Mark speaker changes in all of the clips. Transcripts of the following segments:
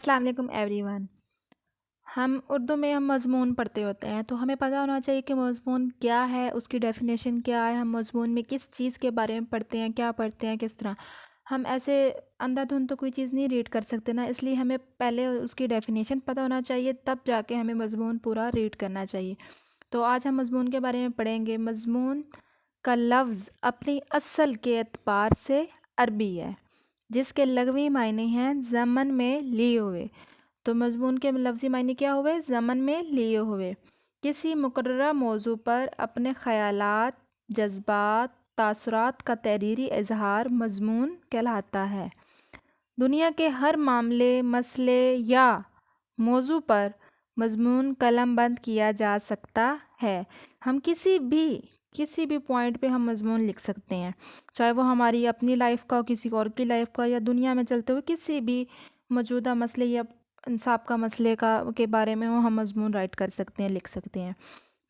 Speaker 1: अस्सलाम वालेकुम एवरीवन। हम उर्दू में मज़मून पढ़ते होते हैं, तो हमें पता होना चाहिए कि मज़मून क्या है, उसकी डेफ़िनेशन क्या है, हम मज़मून में किस चीज़ के बारे में पढ़ते हैं, क्या पढ़ते हैं, किस तरह। हम ऐसे अंधाधुंध तो कोई चीज़ नहीं रीड कर सकते ना, इसलिए हमें पहले उसकी डेफ़िनेशन पता होना चाहिए, तब जाके हमें मज़मून पूरा रीड करना चाहिए। तो आज हम मज़मून के बारे में पढ़ेंगे। मज़मून का लफ्ज़ अपनी असल के एतबार से अरबी है, जिसके लगवी मायने हैं ज़मन में लिए हुए। तो मज़मून के लफ्ज़ी मायने क्या हुए? ज़मन में लिए हुए। किसी मुकर्ररा मौजू पर अपने ख़यालात, जज़्बात, तासुरात का तहरीरी इज़हार मज़मून कहलाता है। दुनिया के हर मामले, मसले या मौजू पर मज़मून कलमबंद किया जा सकता है। हम किसी भी पॉइंट पे हम मज़मून लिख सकते हैं, चाहे वो हमारी अपनी लाइफ का हो, किसी और की लाइफ का, या दुनिया में चलते हुए किसी भी मौजूदा मसले या इंसाफ का मसले का के बारे में हो, हम मज़मून राइट कर सकते हैं, लिख सकते हैं।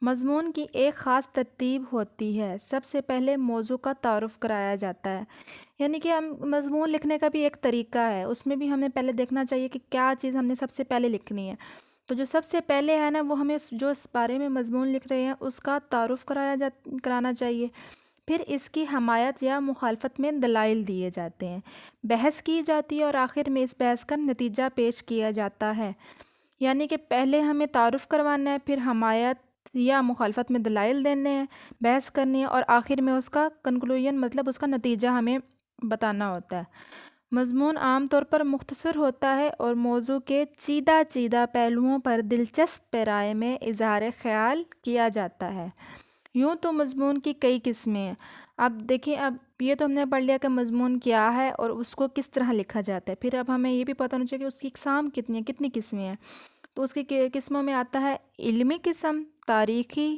Speaker 1: मज़मून की एक ख़ास तरतीब होती है। सबसे पहले मौजू का तारुफ़ कराया जाता है, यानी कि हम मज़मून लिखने का भी एक तरीका है, उसमें भी हमें पहले देखना चाहिए कि क्या चीज़ हमने सबसे पहले लिखनी है। तो जो सबसे पहले है ना, वो हमें जो इस बारे में मज़मून लिख रहे हैं उसका तारुफ़ कराना चाहिए। फिर इसकी हमायत या मुखालफत में दलाइल दिए जाते हैं, बहस की जाती है और आखिर में इस बहस का नतीजा पेश किया जाता है। यानी कि पहले हमें तारुफ़ करवाना है, फिर हमायत या मुखालफत में दलाइल देने हैं, बहस करनी है, और आखिर में उसका कंक्लूजन मतलब उसका नतीजा हमें बताना होता है। मज़मून आम तौर पर मुख्तसर होता है और मौजू के चीदा चीदा पहलुओं पर दिलचस्प राय में इज़हार ख़याल किया जाता है। यूँ तो मज़मून की कई किस्में हैं। अब देखिए, अब ये तो हमने पढ़ लिया कि मज़मून क्या है और उसको किस तरह लिखा जाता है। फिर अब हमें ये भी पता होना चाहिए कि उसकी इक़साम कितनी है, कितनी किस्में हैं। तो उसकी किस्मों में आता है इल्मी किस्म, तारीख़ी,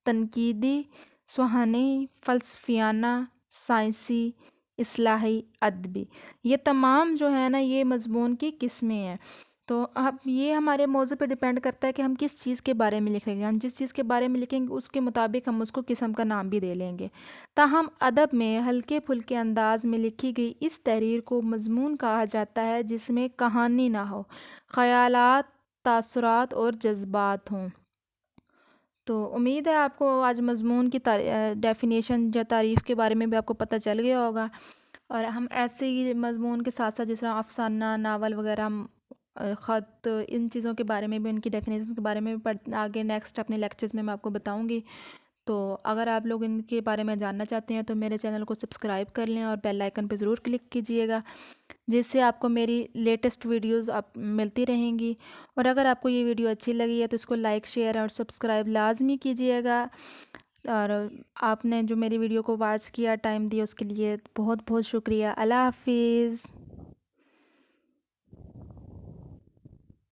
Speaker 1: तनकीदी, सुहानी, फ़लसफ़ियाना, साइंसी, इस्लाही, अदबी। ये तमाम जो है ना, ये मज़मून की किस्में हैं। तो अब ये हमारे मौज़ू पे डिपेंड करता है कि हम किस चीज़ के बारे में लिखेंगे। हम जिस चीज़ के बारे में लिखेंगे उसके मुताबिक हम उसको किस्म का नाम भी दे लेंगे। ताहम अदब में हल्के फुल्के अंदाज में लिखी गई इस तहरीर को मज़मून कहा जाता है जिसमें कहानी ना हो, ख़यालात, तासुरात और जज्बात हों। तो उम्मीद है आपको आज मज़मून की डेफ़िनेशन या तारीफ़ के बारे में भी आपको पता चल गया होगा। और हम ऐसे ही मज़मून के साथ साथ जिस तरह अफ़साना, नावल वगैरह, हम ख़त, इन चीज़ों के बारे में भी, उनकी डेफ़िनेशन के बारे में भी पढ़ आगे नेक्स्ट अपने लेक्चर्स में मैं आपको बताऊँगी। तो अगर आप लोग इनके बारे में जानना चाहते हैं तो मेरे चैनल को सब्सक्राइब कर लें और बेल आइकन पे ज़रूर क्लिक कीजिएगा, जिससे आपको मेरी लेटेस्ट वीडियोस आप मिलती रहेंगी। और अगर आपको ये वीडियो अच्छी लगी है तो इसको लाइक, शेयर और सब्सक्राइब लाजमी कीजिएगा। और आपने जो मेरी वीडियो को वॉच किया, टाइम दिया, उसके लिए बहुत बहुत शुक्रिया। अल्लाह हाफिज़।